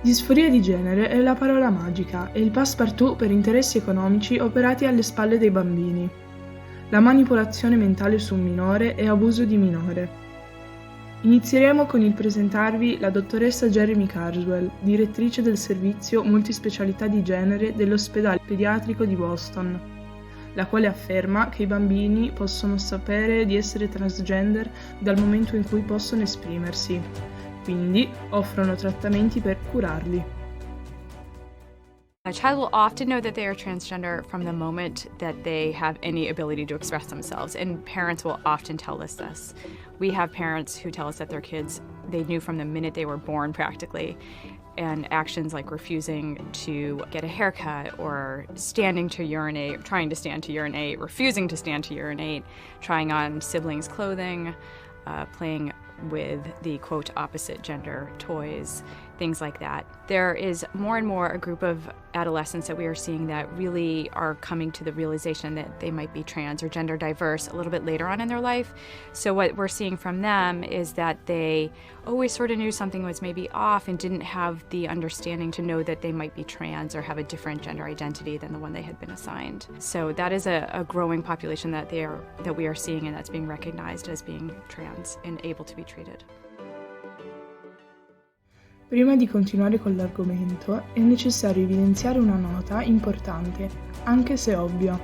Disforia di genere è la parola magica e il passepartout per interessi economici operati alle spalle dei bambini. La manipolazione mentale su un minore e abuso di minore. Inizieremo con il presentarvi la dottoressa Jeremi Carswell, direttrice del servizio multispecialità di genere dell'ospedale pediatrico di Boston, la quale afferma che i bambini possono sapere di essere transgender dal momento in cui possono esprimersi, quindi offrono trattamenti per curarli. A child will often know that they are transgender from the moment that they have any ability to express themselves, and parents will often tell us this. We have parents who tell us that their kids, they knew from the minute they were born practically, and actions like refusing to get a haircut or standing to urinate, trying to stand to urinate, refusing to stand to urinate, trying on siblings' clothing, playing with the quote opposite gender toys, things like that. There is more and more a group of adolescents that we are seeing that really are coming to the realization that they might be trans or gender diverse a little bit later on in their life. So what we're seeing from them is that they always sort of knew something was maybe off and didn't have the understanding to know that they might be trans or have a different gender identity than the one they had been assigned. So that is a growing population that we are seeing, and that's being recognized as being trans and able to be treated. Prima di continuare con l'argomento, è necessario evidenziare una nota importante, anche se ovvia.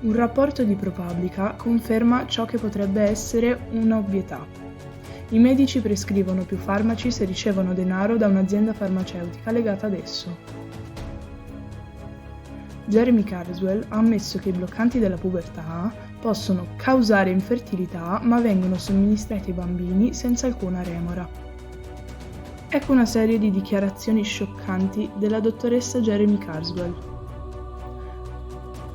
Un rapporto di ProPublica conferma ciò che potrebbe essere un'ovvietà. I medici prescrivono più farmaci se ricevono denaro da un'azienda farmaceutica legata ad esso. Jeremi Carswell ha ammesso che i bloccanti della pubertà possono causare infertilità, ma vengono somministrati ai bambini senza alcuna remora. Ecco una serie di dichiarazioni scioccanti della dottoressa Jeremi Carswell,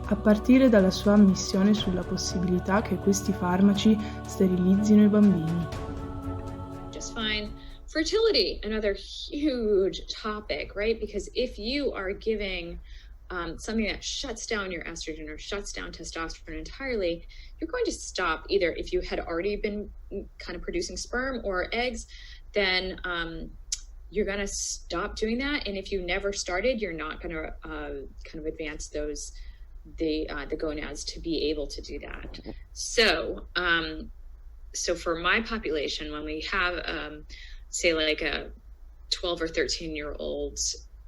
a partire dalla sua ammissione sulla possibilità che questi farmaci sterilizzino i bambini. Just fine. Fertility, another huge topic, right? Because if you are giving something that shuts down your estrogen or shuts down testosterone entirely, you're going to stop either if you had already been kind of producing sperm or eggs, then you're going to stop doing that. And if you never started, you're not going to kind of advance the gonads to be able to do that. So for my population, when we have, say like a 12 or 13-year-old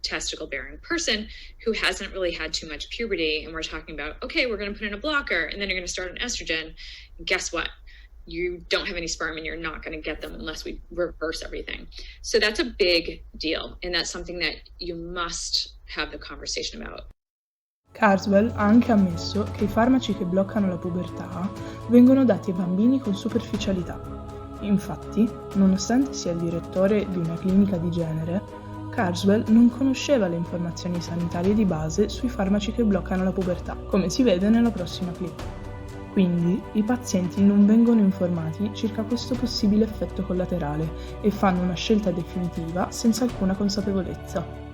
testicle bearing person who hasn't really had too much puberty, and we're talking about, okay, we're going to put in a blocker and then you're going to start an estrogen, guess what? You don't have any sperm and you're not going to get them unless we reverse everything. So that's a big deal, and that's something that you must have the conversation about. Carswell ha anche ammesso che i farmaci che bloccano la pubertà vengono dati ai bambini con superficialità. Infatti, nonostante sia il direttore di una clinica di genere, Carswell non conosceva le informazioni sanitarie di base sui farmaci che bloccano la pubertà, come si vede nella prossima clip. Quindi i pazienti non vengono informati circa questo possibile effetto collaterale e fanno una scelta definitiva senza alcuna consapevolezza.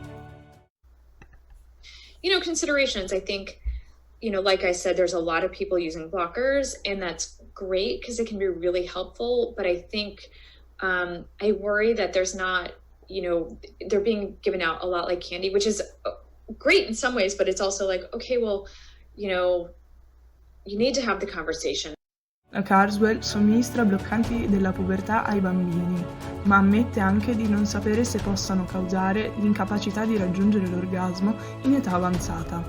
Considerations, I think, like I said, there's a lot of people using blockers, and that's great because it can be really helpful. But I think I worry that there's not, they're being given out a lot like candy, which is great in some ways, but it's also like, okay, well, you need to have the conversation. La Carswell somministra bloccanti della pubertà ai bambini, ma ammette anche di non sapere se possano causare l'incapacità di raggiungere l'orgasmo in età avanzata.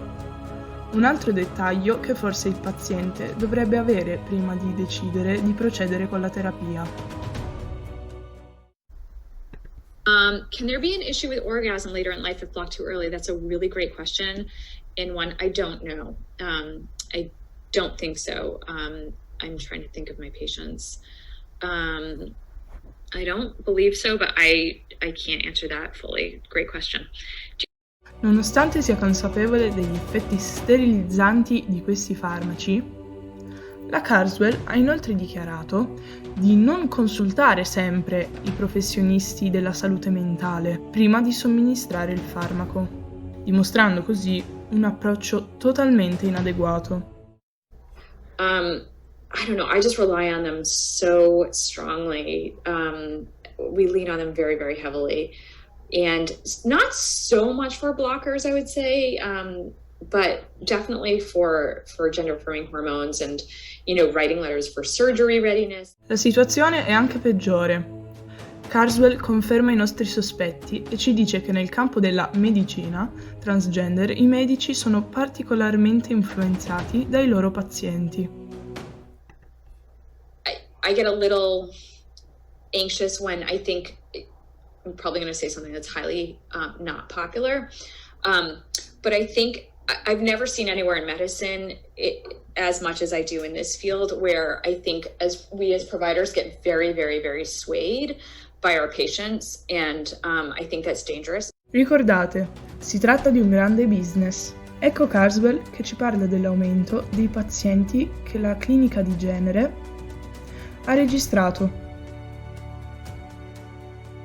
Un altro dettaglio che forse il paziente dovrebbe avere prima di decidere di procedere con la terapia. Can there be an issue with orgasm later in life if blocked too early? That's a really great question, and one I don't know. I don't think so. I'm trying to think of my patients. I don't believe so, but I can't answer that fully. Great question. Nonostante sia consapevole degli effetti sterilizzanti di questi farmaci, la Carswell ha inoltre dichiarato di non consultare sempre i professionisti della salute mentale prima di somministrare il farmaco, dimostrando così un approccio totalmente inadeguato. I don't know, I just rely on them so strongly. We lean on them very, very heavily. And not so much for blockers, I would say, but definitely for gender affirming hormones and, writing letters for surgery readiness. La situazione è anche peggiore. Carswell conferma i nostri sospetti e ci dice che nel campo della medicina transgender i medici sono particolarmente influenzati dai loro pazienti. I get a little anxious when I think I'm probably going to say something that's highly not popular, but I think I've never seen anywhere in medicine as much as I do in this field, where I think we as providers get very, very, very swayed by our patients, and I think that's dangerous. Ricordate, si tratta di un grande business. Ecco Carswell che ci parla dell'aumento dei pazienti che la clinica di genere ha registrato.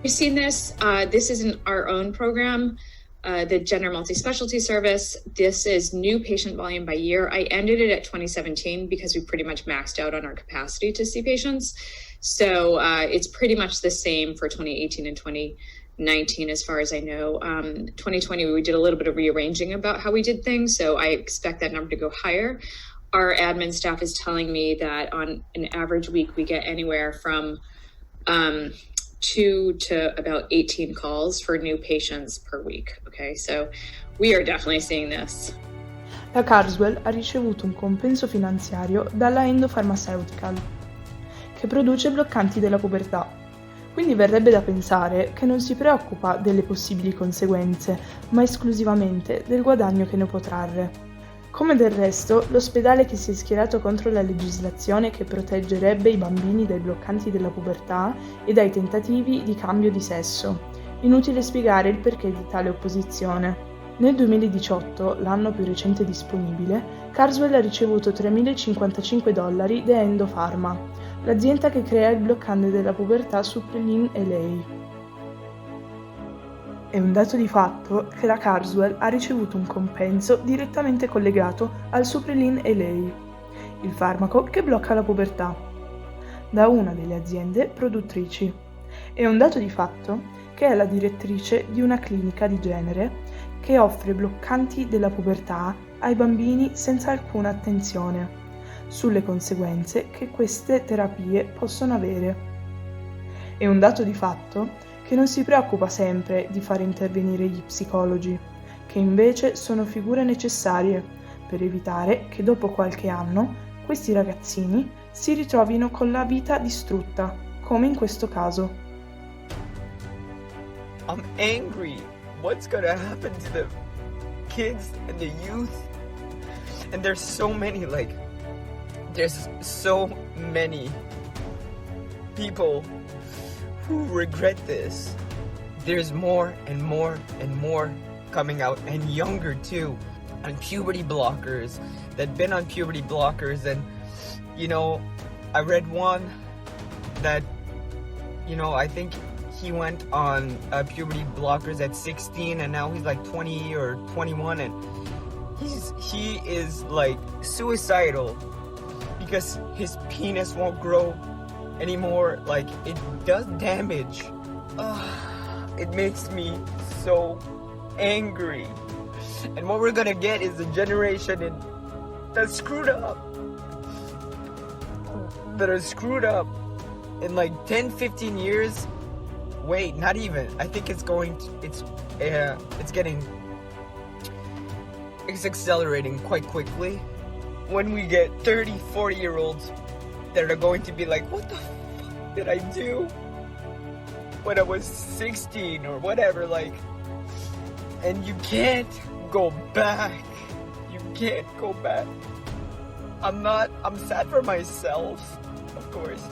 We've seen this. This isn't our own program, the Gender Multi-Specialty Service. This is new patient volume by year. I ended it at 2017 because we pretty much maxed out on our capacity to see patients. So it's pretty much the same for 2018 and 2019, as far as I know. 2020, we did a little bit of rearranging about how we did things, so I expect that number to go higher. Our admin staff is telling me that on an average week, we get anywhere from 2 to about 18 calls for new patients per week. Okay, so we are definitely seeing this. La Carswell ha ricevuto un compenso finanziario dalla Endo Pharmaceutical, che produce bloccanti della pubertà. Quindi verrebbe da pensare che non si preoccupa delle possibili conseguenze, ma esclusivamente del guadagno che ne può trarre. Come del resto, l'ospedale che si è schierato contro la legislazione che proteggerebbe i bambini dai bloccanti della pubertà e dai tentativi di cambio di sesso. Inutile spiegare il perché di tale opposizione. Nel 2018, l'anno più recente disponibile, Carswell ha ricevuto $3.055 da Endo Pharma, l'azienda che crea il bloccante della pubertà Suprelin LA. È un dato di fatto che la Carswell ha ricevuto un compenso direttamente collegato al Suprelin LA, il farmaco che blocca la pubertà, da una delle aziende produttrici. È un dato di fatto che è la direttrice di una clinica di genere che offre bloccanti della pubertà ai bambini senza alcuna attenzione sulle conseguenze che queste terapie possono avere. È un dato di fatto che non si preoccupa sempre di fare intervenire gli psicologi, che invece sono figure necessarie per evitare che dopo qualche anno questi ragazzini si ritrovino con la vita distrutta, come in questo caso. I'm angry. What's gonna happen to the kids and the youth? And there's so many people who regret this. There's more and more and more coming out, and younger too, on puberty blockers, that been on puberty blockers. And I read one that I think he went on puberty blockers at 16, and now he's like 20 or 21, and he is like suicidal because his penis won't grow anymore. Like, it does damage. It makes me so angry. And what we're gonna get is a generation that's screwed up. That are screwed up in like 10, 15 years. Wait, not even. I think it's accelerating quite quickly. When we get 30, 40-year-olds that are going to be like, what the fuck did I do when I was 16 or whatever, like, and you can't go back. You can't go back. I'm sad for myself, of course.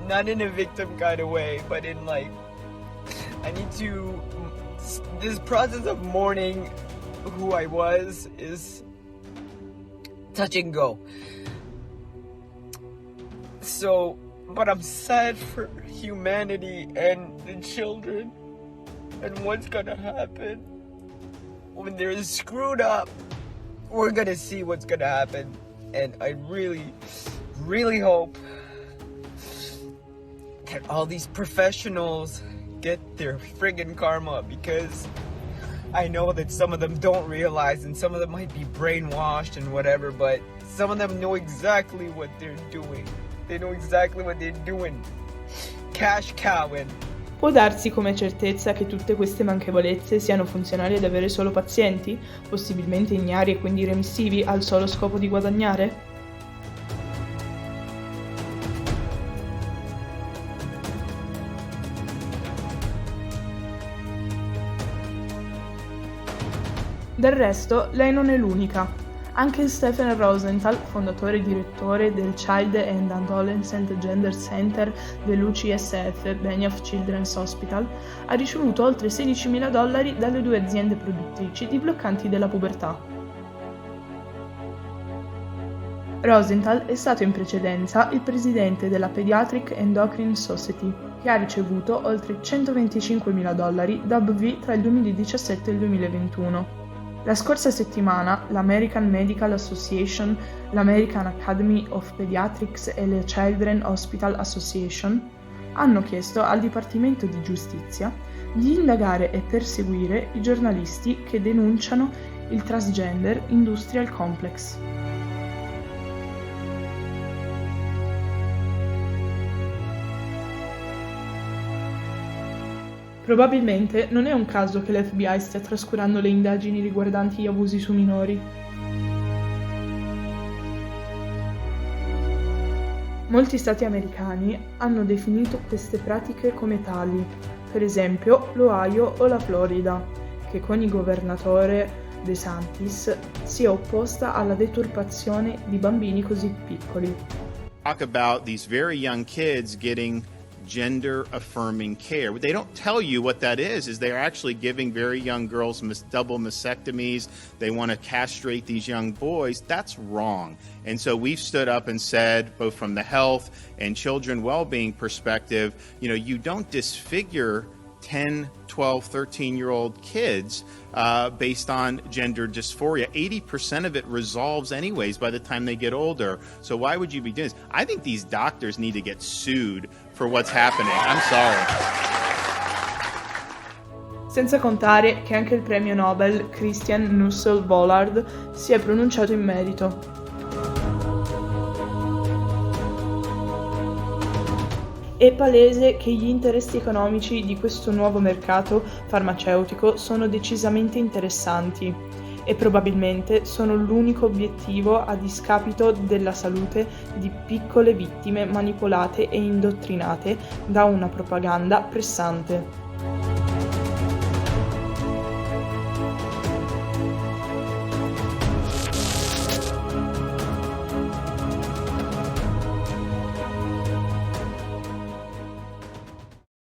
Not in a victim kind of way, but in like, this process of mourning who I was is touch and go. So, but I'm sad for humanity and the children and what's gonna happen when they're screwed up. We're gonna see what's gonna happen, and I really, really hope that all these professionals get their friggin' karma, because I know that some of them don't realize and some of them might be brainwashed and whatever, but some of them know exactly what they're doing. They know exactly what they're doing. Cash cowing. Può darsi come certezza che tutte queste manchevolezze siano funzionali ad avere solo pazienti, possibilmente ignari e quindi remissivi, al solo scopo di guadagnare? Del resto, lei non è l'unica. Anche Stephen Rosenthal, fondatore e direttore del Child and Adolescent Gender Center dell'UCSF Benioff Children's Hospital, ha ricevuto oltre $16.000 dalle 2 aziende produttrici di bloccanti della pubertà. Rosenthal è stato in precedenza il presidente della Pediatric Endocrine Society, che ha ricevuto oltre $125.000 da OBV tra il 2017 e il 2021. La scorsa settimana l'American Medical Association, l'American Academy of Pediatrics e la Children's Hospital Association hanno chiesto al Dipartimento di Giustizia di indagare e perseguire i giornalisti che denunciano il Transgender Industrial Complex. Probabilmente non è un caso che l'FBI stia trascurando le indagini riguardanti gli abusi su minori. Molti stati americani hanno definito queste pratiche come tali, per esempio l'Ohio o la Florida, che con il governatore DeSantis si è opposta alla deturpazione di bambini così piccoli. Talk about these very young kids getting gender affirming care. What they don't tell you what that is they're actually giving very young girls double mastectomies. They want to castrate these young boys. That's wrong. And so we've stood up and said, both from the health and children well-being perspective, you don't disfigure 10, 12, 13-year-old kids based on gender dysphoria. 80% of it resolves anyways by the time they get older. So why would you be doing this? I think these doctors need to get sued for what's happening. I'm sorry. Senza contare che anche il premio Nobel Christian Nussel-Bollard si è pronunciato in merito. È palese che gli interessi economici di questo nuovo mercato farmaceutico sono decisamente interessanti e probabilmente sono l'unico obiettivo a discapito della salute di piccole vittime manipolate e indottrinate da una propaganda pressante.